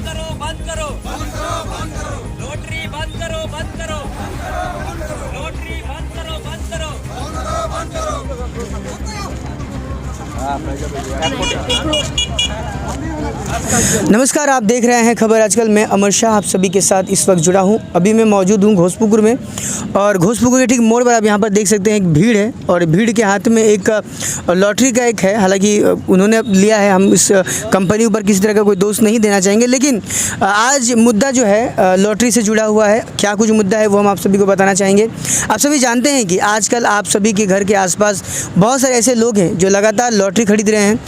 बंद करो लॉटरी बंद करो लॉटरी बंद करो नमस्कार, आप देख रहे हैं खबर आजकल। मैं अमर शाह आप सभी के साथ इस वक्त जुड़ा हूं। अभी मैं मौजूद हूं घोसपुकुर में, और घोसपुकुर के ठीक मोड़ पर आप यहां पर देख सकते हैं एक भीड़ है, और भीड़ के हाथ में एक लॉटरी का एक है। हालांकि उन्होंने लिया है, हम इस कंपनी ऊपर किसी तरह का कोई दोष नहीं देना चाहेंगे, लेकिन आज मुद्दा जो है लॉटरी से जुड़ा हुआ है। क्या कुछ मुद्दा है वो हम आप सभी को बताना चाहेंगे। आप सभी जानते हैं कि आजकल आप सभी के घर के आसपास बहुत सारे ऐसे लोग हैं जो लगातार लॉटरी खरीद रहे हैं।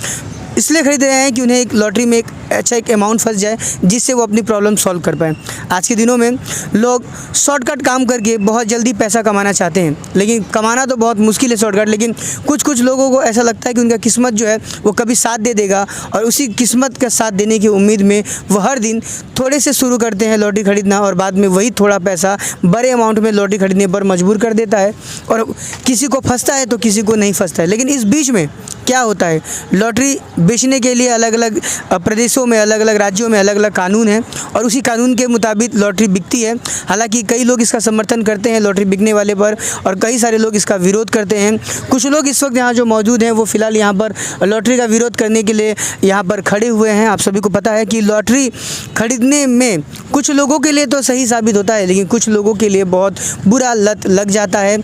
इसलिए खरीद रहे हैं कि उन्हें एक लॉटरी में एक अच्छा एक अमाउंट फंस जाए, जिससे वो अपनी प्रॉब्लम सॉल्व कर पाएँ। आज के दिनों में लोग शॉर्टकट काम करके बहुत जल्दी पैसा कमाना चाहते हैं, लेकिन कमाना तो बहुत मुश्किल है शॉर्टकट। लेकिन कुछ लोगों को ऐसा लगता है कि उनका किस्मत जो है वो कभी साथ दे देगा, और उसी किस्मत का साथ देने की उम्मीद में वो हर दिन थोड़े से शुरू करते हैं लॉटरी खरीदना, और बाद में वही थोड़ा पैसा बड़े अमाउंट में लॉटरी खरीदने पर मजबूर कर देता है। और किसी को फंसता है तो किसी को नहीं फंसता है। लेकिन इस बीच में क्या होता है, लॉटरी बेचने के लिए अलग अलग प्रदेशों में, अलग अलग राज्यों में अलग अलग कानून हैं, और उसी कानून के मुताबिक लॉटरी बिकती है। हालांकि कई लोग इसका समर्थन करते हैं लॉटरी बिकने वाले पर, और कई सारे लोग इसका विरोध करते हैं। कुछ लोग इस वक्त यहाँ जो मौजूद हैं वो फ़िलहाल यहाँ पर लॉटरी का विरोध करने के लिए यहाँ पर खड़े हुए हैं। आप सभी को पता है कि लॉटरी खरीदने में कुछ लोगों के लिए तो सही साबित होता है, लेकिन कुछ लोगों के लिए बहुत बुरा लत लग जाता है।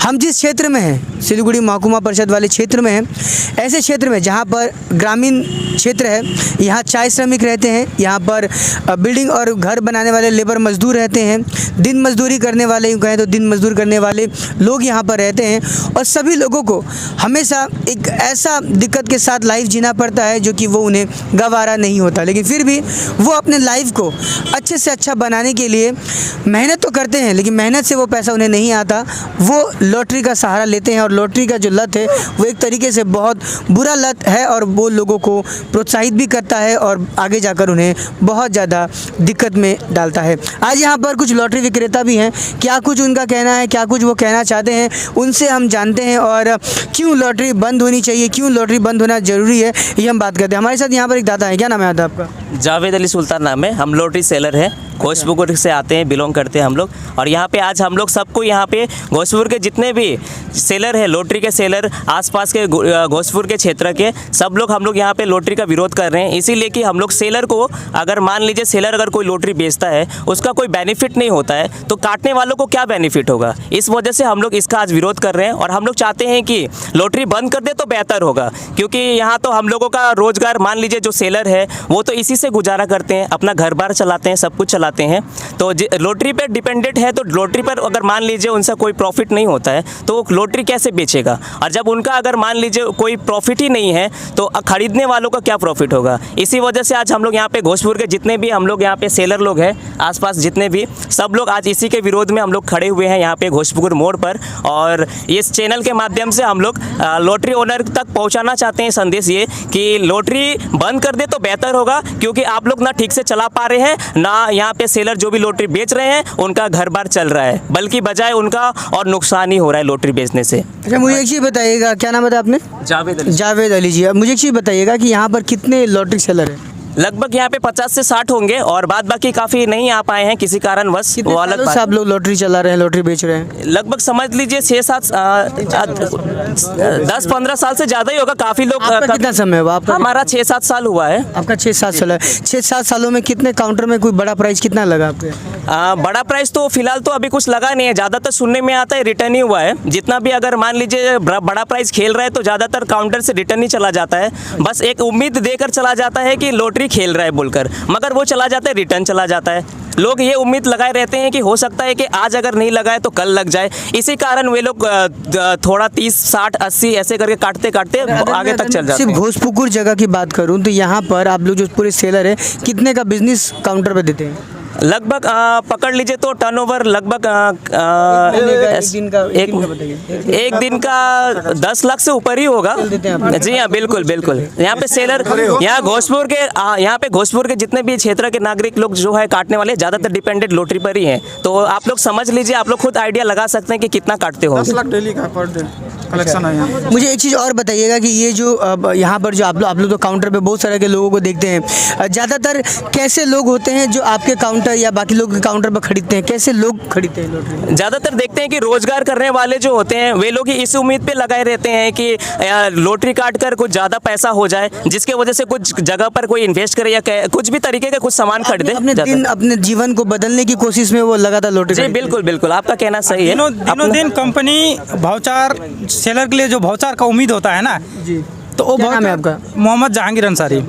हम जिस क्षेत्र में हैं, सिलीगुड़ी महकुमा परिषद वाले क्षेत्र में हैं, ऐसे क्षेत्र में जहाँ पर ग्रामीण क्षेत्र है, यहाँ चाय श्रमिक रहते हैं, यहाँ पर बिल्डिंग और घर बनाने वाले लेबर मजदूर रहते हैं, दिन मजदूरी करने वाले, यूँ कहें तो दिन मजदूर करने वाले लोग यहाँ पर रहते हैं। और सभी लोगों को हमेशा एक ऐसा दिक्कत के साथ लाइफ जीना पड़ता है जो कि वो उन्हें गवारा नहीं होता, लेकिन फिर भी वो अपने लाइफ को अच्छे से अच्छा बनाने के लिए मेहनत तो करते हैं, लेकिन मेहनत से वो पैसा उन्हें नहीं आता। वो लॉटरी का सहारा लेते हैं, और लॉटरी का जो लत है वो एक तरीके से बहुत बुरा लत है, और वो लोगों को प्रोत्साहित भी करता है और आगे जाकर उन्हें बहुत ज़्यादा दिक्कत में डालता है। आज यहाँ पर कुछ लॉटरी विक्रेता भी हैं, क्या कुछ उनका कहना है, क्या कुछ वो कहना चाहते हैं, उनसे हम जानते हैं। और क्यों लॉटरी बंद होनी चाहिए, क्यों लॉटरी बंद होना ज़रूरी है, ये हम बात करते हैं। हमारे साथ यहाँ पर एक दादा है। क्या नाम है आपका? जावेद अली सुल्तान नाम है। हम लॉटरी सेलर हैं, घोसपुकुर से आते हैं, बिलोंग करते हैं हम लोग। और यहाँ पे आज हम लोग सबको, यहाँ पे घोसपुर के जितने भी सेलर हैं, लॉटरी के सेलर, आसपास के घोसपुर के क्षेत्र के सब लोग, हम लोग यहाँ पे लॉटरी का विरोध कर रहे हैं। इसीलिए कि हम लोग सेलर को, अगर मान लीजिए सेलर अगर कोई लॉटरी बेचता है, उसका कोई बेनिफिट नहीं होता है, तो काटने वालों को क्या बेनिफिट होगा। इस वजह से हम लोग इसका आज विरोध कर रहे हैं, और हम लोग चाहते हैं कि लॉटरी बंद कर दे तो बेहतर होगा। क्योंकि यहाँ तो हम लोगों का रोजगार, मान लीजिए जो सेलर है वो तो इसी से गुजारा करते हैं, अपना घर बार चलाते हैं, सब कुछ चलाते हैं। तो लॉटरी पर डिपेंडेंट है, तो लॉटरी पर अगर मान लीजिए उनसे कोई प्रॉफिट नहीं होता है तो वो लॉटरी कैसे बेचेगा। और जब उनका अगर मान लीजिए कोई प्रॉफिट ही नहीं है तो खरीदने वालों का क्या प्रॉफिट होगा। इसी वजह से आज हम लोग यहाँ पे घोसपुर के जितने भी हम लोग यहाँ पे सेलर लोग हैं, आसपास जितने भी सब लोग आज इसी के विरोध में हम लोग खड़े हुए हैं यहाँ पे घोसपुकुर मोड़ पर। और इस चैनल के माध्यम से हम लोग लॉटरी ओनर तक पहुँचाना चाहते हैं संदेश ये कि लॉटरी बंद कर दे तो बेहतर होगा, क्योंकि आप लोग ना ठीक से चला पा रहे हैं, ना यहाँ पे सेलर जो भी लॉटरी बेच रहे हैं उनका घर बार चल रहा है, बल्कि बजाय उनका और नुकसान ही हो रहा है लॉटरी बेचने से। अच्छा, मुझे एक चीज़ बताइएगा, क्या नाम बताया आपने? जावेद अली जी। मुझे एक चीज़ बताइएगा कि यहाँ पर कितने लॉटरी सेलर हैं? लगभग यहाँ पे 50 से 60 होंगे, और बाद बाकी काफ़ी नहीं आ पाए हैं किसी कारणवश, वो अलग बात। सब लोग लॉटरी चला रहे हैं, लॉटरी बेच रहे हैं। लगभग समझ लीजिए 10-15 साल से ज़्यादा ही होगा। काफ़ी लोग। कितना समय हुआ आपका? हमारा 6-7 साल हुआ है। आपका 6-7 साल है। 6-7 सालों में कितने काउंटर में कोई बड़ा प्राइस कितना लगा आपके? बड़ा प्राइस तो फिलहाल तो अभी कुछ लगा नहीं है। ज़्यादातर सुनने में आता है रिटर्न ही हुआ है। जितना भी अगर मान लीजिए बड़ा प्राइस खेल रहा है तो ज़्यादातर काउंटर से रिटर्न ही चला जाता है। बस एक उम्मीद देकर चला जाता है कि लॉटरी खेल रहा है बोलकर, मगर वो चला जाता है, रिटर्न चला जाता है। लोग ये उम्मीद लगाए रहते हैं कि हो सकता है कि आज अगर नहीं लगाए तो कल लग जाए। इसी कारण वे लोग थोड़ा 30, 60, 80 ऐसे करके काटते काटते आगे तक चल जाते हैं। सिर्फ घोसपुकुर जगह की बात करूं तो यहाँ पर आप लोग जो पूरे सेलर है कितने का बिजनेस काउंटर पे देते हैं? लगभग पकड़ लीजिए तो टर्नओवर लगभग एक दिन का 10 लाख से ऊपर ही होगा। जी हाँ, बिल्कुल बिल्कुल। यहाँ पे सेलर, यहाँ पे घोसपुर के जितने भी क्षेत्र के नागरिक लोग जो है काटने वाले ज़्यादातर डिपेंडेंट लॉटरी पर ही हैं। तो आप लोग समझ लीजिए, आप लोग खुद आइडिया लगा सकते हैं कि कितना काटते हो। 10 लाख डेली का पर डे। कलेक्शन है यहाँ। मुझे एक चीज़ और बताइएगा कि ये जो यहाँ पर जो आप लोग तो काउंटर पे बहुत सारे के लोगों को देखते हैं, ज़्यादातर कैसे लोग होते हैं जो आपके काउंटर या बाकी लोग के काउंटर पर खरीदते हैं, कैसे लोग खरीदते हैं लॉटरी? ज़्यादातर देखते हैं कि रोजगार करने वाले जो होते हैं वे लोग ही इस उम्मीद पे लगाए रहते हैं कि लॉटरी काट कर कुछ ज़्यादा पैसा हो जाए, जिसके वजह से कुछ जगह पर कोई इन्वेस्ट करे या कुछ भी तरीके का कुछ सामान खरीदे। अपने जीवन को बदलने की कोशिश में वो लगातार लॉटरी जी बिल्कुल बिल्कुल, आपका कहना सही है। दिनों दिन कंपनी भाउचर सेलर के लिए जो भाउचर का उम्मीद होता है ना जी, तो वो क्या नाम है भाउचर आपका? मोहम्मद जहांगीर अंसारी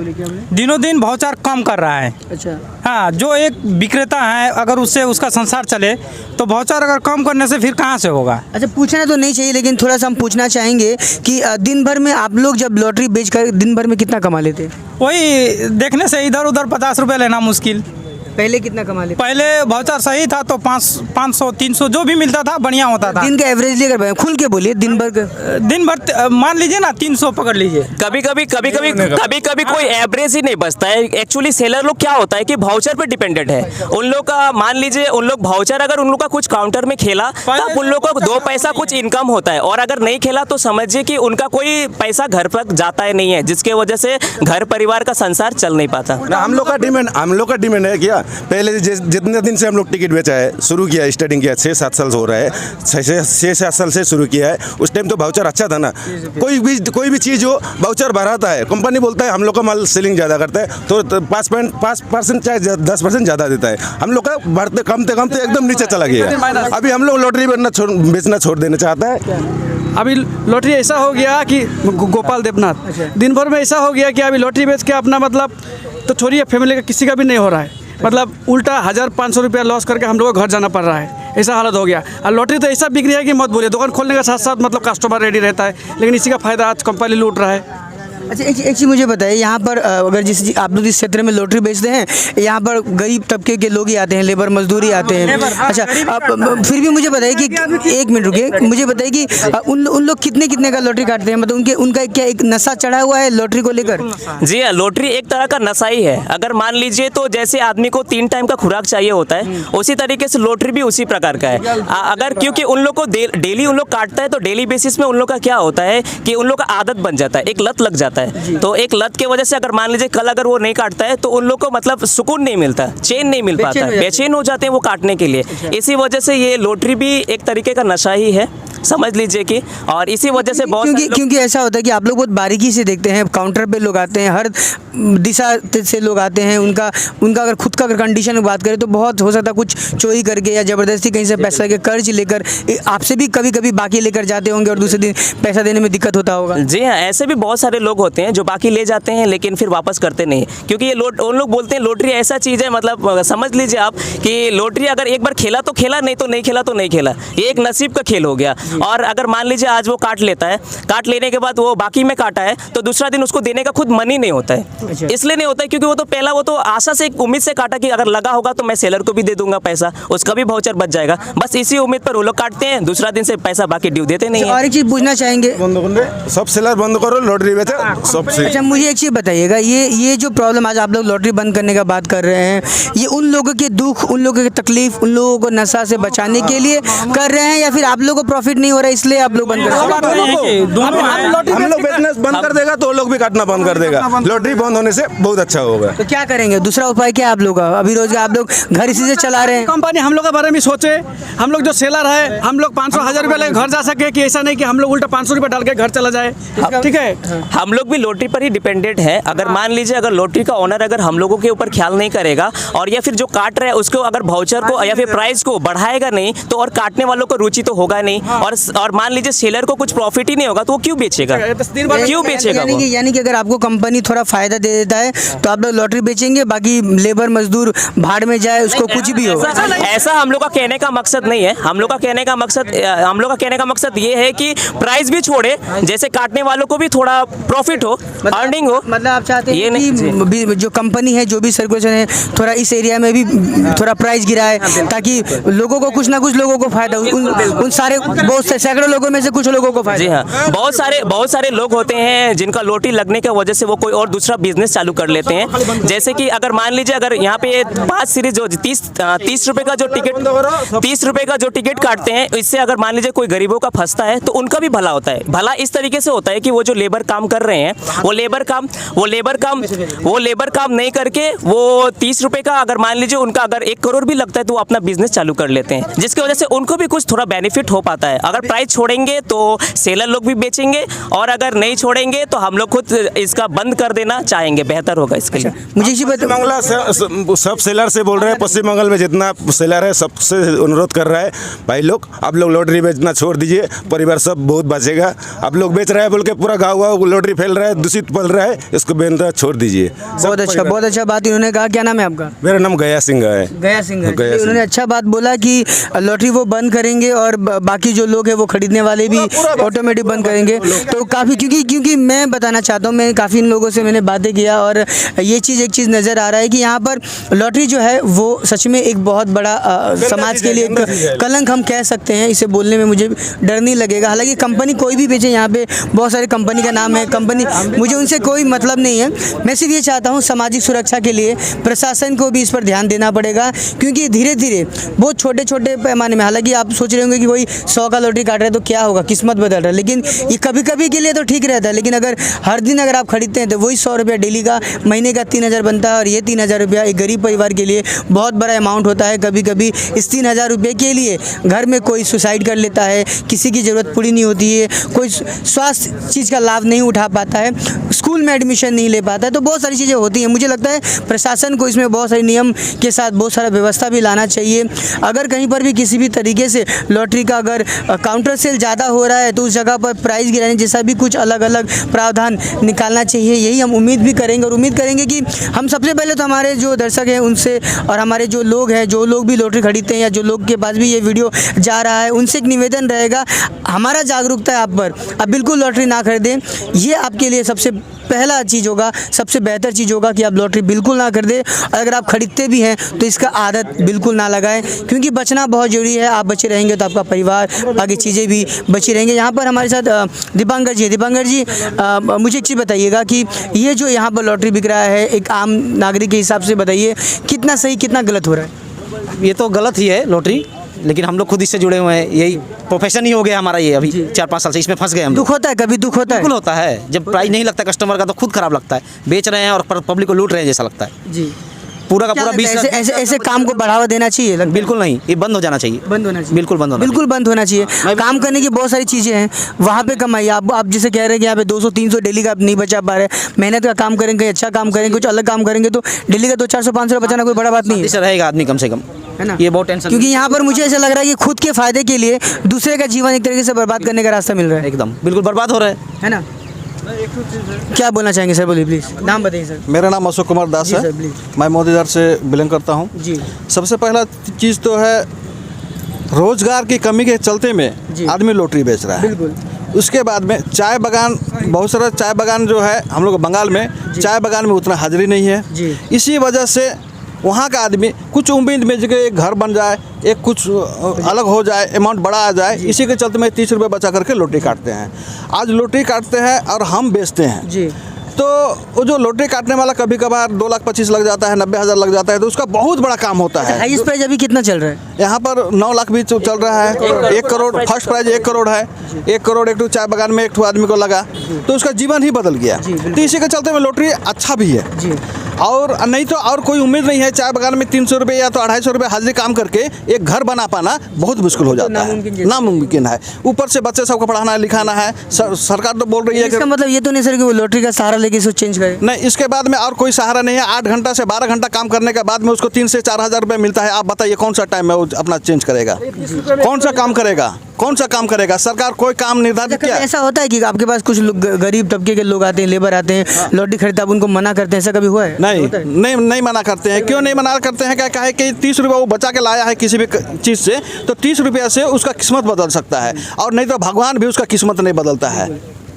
दिनों दिन भाउचर कम कर रहा है। अच्छा, हाँ, जो एक विक्रेता है अगर उससे उसका संसार चले तो भाउचर अगर कम करने से फिर कहाँ से होगा। अच्छा, पूछना तो नहीं चाहिए लेकिन थोड़ा सा हम पूछना चाहेंगे कि दिन भर में आप लोग जब लॉटरी बेचकर दिन भर में कितना कमा लेते हैं? वही देखने से इधर उधर 50 रुपये लेना मुश्किल। पहले कितना कमा लेते? पहले भाउचर सही था तो 500 300 जो भी मिलता था बढ़िया होता था। दिन का एवरेज लेकर खुल के बोलिए, दिन भर का। दिन भर मान लीजिए ना 300 पकड़ लीजिए। कभी कभी कोई एवरेज ही नहीं बचता है। एक्चुअली सेलर लोग क्या होता है कि भाउचर पे डिपेंडेंट है। उन लोग का मान लीजिए उन लोग भाउचर अगर उन लोग का कुछ काउंटर में खेला तब उन लोग को 2 पैसा कुछ इनकम होता है, और अगर नहीं खेला तो समझिए कि उनका कोई पैसा घर पर जाता ही नहीं है, जिसके वजह से घर परिवार का संसार चल नहीं पाता। हम लोग का डिमांड है क्या, पहले जितने दिन से हम लोग टिकट बेचा है, शुरू किया स्टार्टिंग किया 6-7 साल से हो रहा है, 6-7 साल से शुरू किया है। उस टाइम तो भाउचर अच्छा था ना, कोई भी चीज़ हो भाउचर बढ़ाता है, कंपनी बोलता है हम लोग का माल सेलिंग ज़्यादा करता है तो 5% चाहे 10% ज़्यादा देता है, हम लोग का बढ़ते कमते एकदम नीचे चला गया। अभी हम लोग लॉटरी बेचना छोड़ देना चाहता है। अभी लॉटरी ऐसा हो गया कि गोपाल देवनाथ दिन भर में ऐसा हो गया कि अभी लॉटरी बेच के अपना मतलब तो छोड़िए फैमिली का किसी का भी नहीं हो रहा है, मतलब उल्टा 1500 रुपया लॉस करके हम लोग को घर जाना पड़ रहा है, ऐसा हालत हो गया। और लॉटरी तो ऐसा बिक रही है कि मत बोलिए, दुकान खोलने के साथ साथ मतलब कस्टमर रेडी रहता है, लेकिन इसी का फायदा आज कंपनी लूट रहा है। अच्छा, एक चीज़ मुझे बताइए, यहाँ पर अगर आप लोग इस क्षेत्र में लॉटरी बेचते हैं, यहाँ पर गरीब तबके के लोग ही आते हैं, लेबर मजदूर ही आते हैं। अच्छा, फिर भी मुझे बताइए कि एक मिनट रुकिए, मुझे बताइए कि उन लोग कितने का लॉटरी काटते हैं, मतलब उनका क्या एक नशा चढ़ा हुआ है लॉटरी को लेकर? जी हाँ, लॉटरी एक तरह का नशा ही है। अगर मान लीजिए तो जैसे आदमी को 3 टाइम का खुराक चाहिए होता है, उसी तरीके से लॉटरी भी उसी प्रकार का है। अगर क्योंकि उन लोग को डेली उन लोग काटता है तो डेली बेसिस में उन लोग का क्या होता है कि उन लोग का आदत बन जाता है, एक लत लग जाता है। तो एक लत के वजह से अगर मान लीजिए कल अगर वो नहीं काटता है तो उन लोग को मतलब सुकून नहीं मिलता, चैन नहीं मिल पाता, बेचैन हो जाते हैं वो काटने के लिए। इसी वजह से ये लॉटरी भी एक तरीके का नशा ही है, समझ लीजिए कि। और इसी वजह से बहुत क्योंकि ऐसा होता है कि आप लोग बहुत बारीकी से देखते हैं, काउंटर पे लोग आते हैं, हर दिशा से लोग आते हैं, उनका अगर खुद का अगर कंडीशन में बात करें तो बहुत हो सकता है कुछ चोरी करके या ज़बरदस्ती कहीं से पैसा के कर्ज लेकर आपसे भी कभी बाकी लेकर जाते होंगे और दूसरे दिन पैसा देने में दिक्कत होता होगा। जी हाँ, ऐसे भी बहुत सारे लोग होते हैं जो बाकी ले जाते हैं लेकिन फिर वापस करते नहीं, क्योंकि ये उन लोग बोलते हैं लॉटरी ऐसा चीज़ है, मतलब समझ लीजिए आप कि लॉटरी अगर एक बार खेला तो खेला, नहीं तो नहीं खेला तो नहीं खेला, ये एक नसीब का खेल हो गया। और अगर मान लीजिए आज वो काट लेता है, काट लेने के बाद वो बाकी में काटा है तो दूसरा दिन उसको देने का खुद मन ही नहीं होता है। इसलिए नहीं होता है क्योंकि वो तो पहला वो तो आशा से एक उम्मीद से काटा कि अगर लगा होगा तो मैं सेलर को भी दे दूंगा पैसा, उसका भी भाउचर बच जाएगा, बस इसी उम्मीद पर वो लोग काटते हैं, दूसरा दिन से पैसा बाकी ड्यू देते नहीं है। और एक चीज़ पूछना चाहेंगे, सब सेलर बंद करो, लॉटरी बेचे सब से। अच्छा, मुझे एक चीज़ बताइएगा, ये जो प्रॉब्लम आज आप लोग लॉटरी बंद करने का बात कर रहे हैं, ये उन लोगों के दुख, उन लोगों की तकलीफ, उन लोगों को नशा से बचाने के लिए कर रहे हैं या फिर आप लोगों को प्रॉफिट नहीं हो रहा है इसलिए आप लोग बंद कर रहे हैं? हम लोग बिजनेस बंद कर देगा तो वो लोग भी काटना बंद कर देगा, लॉटरी बंद होने से बहुत अच्छा होगा। तो क्या करेंगे, दूसरा उपाय क्या आप लोग का? अभी रोजगार आप लोग घर इसी से चला रहे हैं। कंपनी हम लोग के बारे में सोचे, हम लोग जो सेलर है हम लोग 500-1000 रुपये लेकर घर जा सके, कि ऐसा नहीं कि हम लोग उल्टा 500 रुपये डाल के घर चला जाए, ठीक है? हम लोग भी लॉटरी पर ही डिपेंडेंट है। अगर मान लीजिए अगर लॉटरी का ओनर अगर हम लोगों के ऊपर ख्याल नहीं करेगा और या फिर जो काट रहा है उसको अगर भाउचर को या फिर प्राइस को बढ़ाएगा नहीं तो और काटने वालों को रुचि तो होगा नहीं, और मान लीजिए सेलर को कुछ प्रॉफिट ही नहीं होगा तो वो क्यों बेचेगा, क्यों बेचेगा? यानी कि अगर आपको कंपनी थोड़ा फायदा दे देता है तो आप लोग लॉटरी बेचेंगे, बाकी लेबर मजदूर भाड़ में जाए उसको कुछ भी हो। ऐसा हम लोग का कहने का मकसद नहीं है। हम लोग का कहने का मकसद ये है कि प्राइस भी छोड़े, जैसे काटने वालों को भी थोड़ा प्रॉफिट बेनिफिट हो, अर्निंग हो। मतलब आप चाहते ये हैं नहीं- कि जो कंपनी है जो भी सर्कुलेशन है थोड़ा इस एरिया में भी थोड़ा प्राइस गिराए ताकि लोगों को कुछ ना कुछ लोगों को फायदा हो। उन सारे बहुत से सैकड़ों लोगों में से कुछ लोगों को जी फायदा। हाँ, बहुत सारे लोग होते हैं जिनका लॉटरी लगने की वजह से वो कोई और दूसरा बिजनेस चालू कर लेते हैं। जैसे कि अगर मान लीजिए अगर यहाँ पे 5 सीरीज जो 30 रुपए का जो टिकट काटते हैं, इससे अगर मान लीजिए कोई गरीबों का फंसता है तो उनका भी भला होता है। भला इस तरीके से होता है कि वो जो लेबर काम कर रहे हैं वो लेबर काम नहीं करके वो 30 रुपए का अगर मान लीजिए उनका अगर 1 करोड़ भी लगता है तो वो अपना बिजनेस चालू कर लेते हैं, जिसकी वजह से उनको भी कुछ थोड़ा बेनिफिट हो पाता है। अगर प्राइस छोड़ेंगे तो सेलर लोग भी बेचेंगे, और अगर नहीं छोड़ेंगे तो हम लोग खुद इसका बंद कर देना चाहेंगे, बेहतर होगा इसके लिए। मुझे इसी पश्चिम बंगला सब सेलर से बोल रहे हैं, पश्चिम बंगाल में जितना सेलर है सबसे अनुरोध कर रहा है, भाई लोग आप लोग लॉटरी बेचना छोड़ दीजिए, परिवार सब बहुत बचेगा। आप लोग बेच रहे हैं बोल के पूरा गाँव लॉटरी फैल रहा है, दूषित पल रहा है, इसको बेचना छोड़ दीजिए। बहुत अच्छा बात इन्होंने कहा। क्या नाम है आपका? मेरा नाम गया सिंह है। गया सिंह है। गया सिंह। उन्होंने अच्छा बात बोला कि लॉटरी वो बंद करेंगे और बाकी जो लोग हैं वो खरीदने वाले भी ऑटोमेटिक बंद करेंगे। तो काफ़ी क्योंकि मैं बताना चाहता हूँ, मैं काफ़ी लोगों से मैंने बातें किया और ये एक चीज़ नज़र आ रहा है कि यहाँ पर लॉटरी जो है वो सच में एक बहुत बड़ा समाज के लिए एक कलंक हम कह सकते हैं। इसे बोलने में मुझे डर नहीं लगेगा। हालांकि कंपनी कोई भी बेचे, यहाँ पे बहुत सारी कंपनी का नाम है, कंपनी मुझे उनसे कोई मतलब नहीं है। मैं सिर्फ ये चाहता हूँ सामाजिक सुरक्षा के लिए प्रशासन को भी इस पर ध्यान देना पड़ेगा, क्योंकि धीरे धीरे बहुत छोटे छोटे पैमाने में, हालांकि आप सोच रहे होंगे कि वही 100 का लॉटरी काट रहे हैं तो क्या होगा, किस्मत बदल रहा है, लेकिन ये कभी कभी के लिए तो ठीक रहता है। लेकिन अगर हर दिन अगर आप खरीदते हैं तो वही 100 रुपया डेली का, महीने का 3000 बनता है, और ये 3000 रुपया एक गरीब परिवार के लिए बहुत बड़ा अमाउंट होता है। कभी कभी इस 3000 रुपये के लिए घर में कोई सुसाइड कर लेता है, किसी की ज़रूरत पूरी नहीं होती है, कोई स्वास्थ्य चीज़ का लाभ नहीं उठा पाता है, स्कूल में एडमिशन नहीं ले पाता है, तो बहुत सारी चीज़ें होती हैं। मुझे लगता है प्रशासन को इसमें बहुत सारे नियम के साथ बहुत सारा व्यवस्था भी लाना चाहिए। अगर कहीं पर भी किसी भी तरीके से लॉटरी का अगर काउंटर सेल ज़्यादा हो रहा है तो उस जगह पर प्राइस गिराने जैसा भी कुछ अलग अलग प्रावधान निकालना चाहिए। यही हम उम्मीद भी करेंगे, और उम्मीद करेंगे कि हम सबसे पहले तो हमारे जो दर्शक हैं उनसे, और हमारे जो लोग हैं, जो लोग भी लॉटरी खरीदते हैं या जो लोग के पास भी ये वीडियो जा रहा है, उनसे एक निवेदन रहेगा, हमारा जागरूकता है आप पर, आप बिल्कुल लॉटरी ना खरीदें। ये आपके लिए सबसे पहला चीज़ होगा, सबसे बेहतर चीज़ होगा कि आप लॉटरी बिल्कुल ना खरीदें। और अगर आप खरीदते भी हैं तो इसका आदत बिल्कुल ना लगाएं, क्योंकि बचना बहुत ज़रूरी है। आप बचे रहेंगे तो आपका परिवार, बाकी चीज़ें भी बची रहेंगी। यहाँ पर हमारे साथ दीपांकर जी है। दीपांकर जी, मुझे एक चीज़ बताइएगा कि ये जो यहाँ पर लॉटरी बिक रहा है, एक आम नागरिक के हिसाब से बताइए कितना सही कितना गलत हो रहा है? ये तो गलत ही है लॉटरी, लेकिन हम लोग खुद इससे जुड़े हुए हैं, यही प्रोफेशन ही हो गया हमारा। ये अभी 4-5 साल से इसमें फंस गए हम। दुख होता है, कभी दुख होता है? बिल्कुल होता है, जब प्राइस नहीं लगता कस्टमर का तो खुद खराब लगता है। बेच रहे हैं और पब्लिक को लूट रहे हैं जैसा लगता है जी। पूरा का पूरा। 20 ऐसे काम को बढ़ावा देना चाहिए? बिल्कुल नहीं, ये बंद हो जाना चाहिए। बंद होना चाहिए, बिल्कुल बंद होना चाहिए। काम करने की बहुत सारी चीज़ें हैं, वहाँ पे कमाइए। आप जैसे कह रहे हैं कि यहाँ पे 200-300 डेली का आप नहीं बचा पा रहे, मेहनत का काम करेंगे, अच्छा काम करेंगे, कुछ अलग काम करेंगे तो डेली का 200-400-500 बचाना कोई बड़ा बात नहीं है। रहेगा आदमी कम से कम, है ना? ये बहुत टेंशन, क्योंकि यहाँ पर मुझे ऐसा लग रहा है कि खुद के फायदे के लिए दूसरे का जीवन एक तरीके से बर्बाद करने का रास्ता मिल रहा है। एकदम बिल्कुल बर्बाद हो रहा है ना? क्या बोलना चाहेंगे सर? बोलिए प्लीज़, नाम बताइए सर। मेरा नाम अशोक कुमार दास जी है। Sir, please. मैं मोदीदार से बिलोंग करता हूँ जी। सबसे पहला चीज़ तो है रोजगार की कमी के चलते में आदमी लॉटरी बेच रहा है। बिल्कुल। उसके बाद में चाय बागान, बहुत सारा चाय बागान जो है हम लोग बंगाल में, चाय बागान में उतना हाजिरी नहीं है जी। इसी वजह से वहाँ का आदमी कुछ उम्मीद में जगह एक घर बन जाए, एक कुछ अलग हो जाए, अमाउंट बड़ा आ जाए, इसी के चलते में 30 रुपये बचा करके लॉटरी काटते हैं। आज लॉटरी काटते हैं और हम बेचते हैं जी। तो वो जो लॉटरी काटने वाला कभी कभार 2,25,000 लग जाता है, 90,000 लग जाता है, तो उसका बहुत बड़ा काम होता है। हाईएस्ट प्राइस अभी कितना चल रहा है? यहाँ पर 9 लाख भी चल रहा है। 1 करोड़ फर्स्ट प्राइज 1 करोड़ है। 1 करोड़ एक चाय बागान में एक आदमी को लगा तो उसका जीवन ही बदल गया। तो इसी के चलते में लॉटरी अच्छा भी है जी। और नहीं तो और कोई उम्मीद नहीं है। चाय बागान में 300 रुपये या तो 250 रुपये हाजिरी काम करके एक घर बना पाना बहुत मुश्किल हो जाता है, नामुमकिन है। ऊपर से बच्चे सबको पढ़ाना लिखाना है। सरकार तो बोल रही है इसका मतलब ये तो नहीं सर कि वो लॉटरी का सहारा लेके इसको चेंज करे? नहीं, इसके बाद में और कोई सहारा नहीं है। 8 घंटा से 12 घंटा काम करने के बाद में उसको 3 से 4 हज़ार रुपये मिलता है। आप बताइए कौन सा टाइम है वो अपना चेंज करेगा? कौन सा काम करेगा? कौन सा काम करेगा? सरकार कोई काम निर्धारित किया? ऐसा होता है कि आपके पास कुछ गरीब तबके के लोग आते हैं, लेबर आते हैं, लॉटरी खरीदते, आप उनको मना करते हैं, ऐसा कभी हुआ है? नहीं मना करते हैं। क्यों नहीं मना करते हैं? क्या है कि 30 रुपये वो बचा के लाया है किसी भी चीज़ से, तो 30 रुपये से उसका किस्मत बदल सकता है, और नहीं तो भगवान भी उसका किस्मत नहीं बदलता है।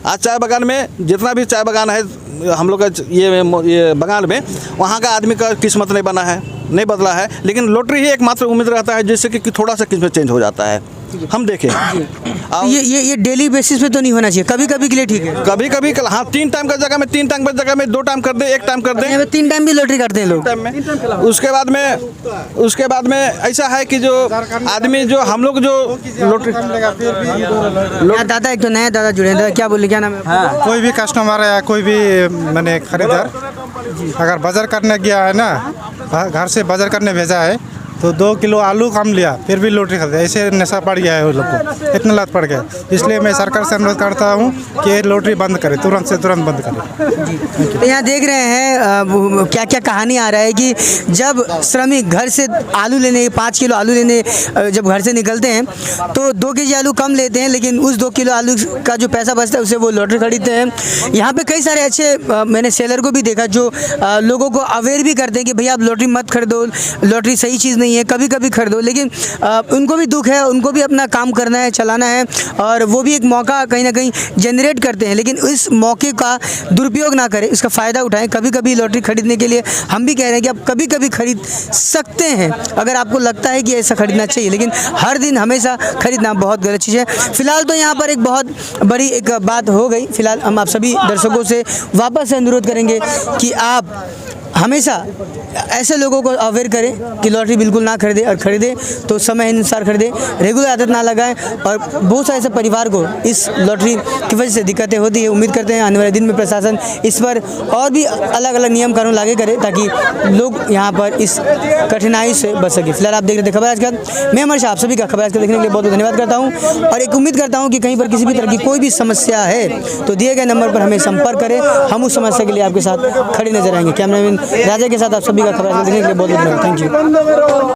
आज चाय बागान में जितना भी चाय बागान है हम लोग का ये बागान में, वहाँ का आदमी का किस्मत नहीं बना है, नहीं बदला है, लेकिन लॉटरी ही एकमात्र उम्मीद रहता है जिससे कि थोड़ा सा किस्मत चेंज हो जाता है। हम देखें ये डेली बेसिस पे तो नहीं होना चाहिए, कभी कभी के लिए ठीक है। कभी कभी हाँ 3 टाइम का जगह में 3 टाइम का जगह में 2 टाइम कर दे, 1 टाइम कर दे। यहाँ पे 3 टाइम भी लॉटरी करते हैं लोग। टाइम में उसके बाद में ऐसा है कि जो आदमी जो हम लोग जो लॉटरी यहाँ दादा एक तो नया दादा जुड़े हैं, दादा क्या बोले, क्या नाम है? हाँ, कोई भी कस्टमर या कोई भी मैंने खरीदार अगर बाजार करने गया है ना, घर से बाजार करने भेजा है तो 2 किलो आलू कम लिया फिर भी लॉटरी खरीदा, ऐसे नशा पड़ गया है वो लोग को, इतना लत पड़ गया। इसलिए मैं सरकार से अनुरोध करता हूँ कि ये लॉटरी बंद करे, तुरंत से तुरंत बंद करे। तो यहाँ देख रहे हैं क्या क्या कहानी आ रहा है कि जब श्रमिक घर से आलू लेने 5 किलो आलू लेने जब घर से निकलते हैं तो 2 केजी आलू कम लेते हैं, लेकिन उस 2 किलो आलू का जो पैसा बचता है उससे वो लॉटरी खरीदते हैं। यहाँ पे कई सारे अच्छे मैंने सेलर को भी देखा जो लोगों को अवेयर भी करते हैं कि भैया आप लॉटरी मत खरीदो, लॉटरी सही चीज़ नहीं है, कभी कभी खरीदो, लेकिन उनको भी दुख है, उनको भी अपना काम करना है, चलाना है, और वो भी एक मौका कहीं ना कहीं जनरेट करते हैं, लेकिन इस मौके का दुरुपयोग ना करें, इसका फ़ायदा उठाएं। कभी कभी लॉटरी खरीदने के लिए हम भी कह रहे हैं कि आप कभी कभी खरीद सकते हैं अगर आपको लगता है कि ऐसा खरीदना चाहिए, लेकिन हर दिन हमेशा खरीदना बहुत गलत चीज़ है। फिलहाल तो यहाँ पर एक बहुत बड़ी एक बात हो गई। फिलहाल हम आप सभी दर्शकों से वापस से अनुरोध करेंगे कि आप हमेशा ऐसे लोगों को अवेयर करें कि लॉटरी बिल्कुल ना खरीदे, और खरीदे तो समय अनुसार खरीदे, रेगुलर आदत ना लगाएं। और बहुत सारे ऐसे परिवार को इस लॉटरी की वजह से दिक्कतें होती है। उम्मीद करते हैं आने वाले दिन में प्रशासन इस पर और भी अलग अलग नियम कानून लागू करे ताकि लोग यहाँ पर इस कठिनाई से बच सके। फिलहाल आप देख रहे थे खबर आजकल, मैं अमर शाह, आप सभी का खबर आजकल देखने के लिए बहुत बहुत धन्यवाद करता हूँ, और एक उम्मीद करता हूँ कि कहीं पर किसी भी तरह की कोई भी समस्या है तो दिए गए नंबर पर हमें संपर्क करें, हम उस समस्या के लिए आपके साथ खड़े नजर आएंगे। कैमरामैन राजा के साथ आप सभी का खबर देखने के लिए बहुत बहुत धन्यवाद। Thank you.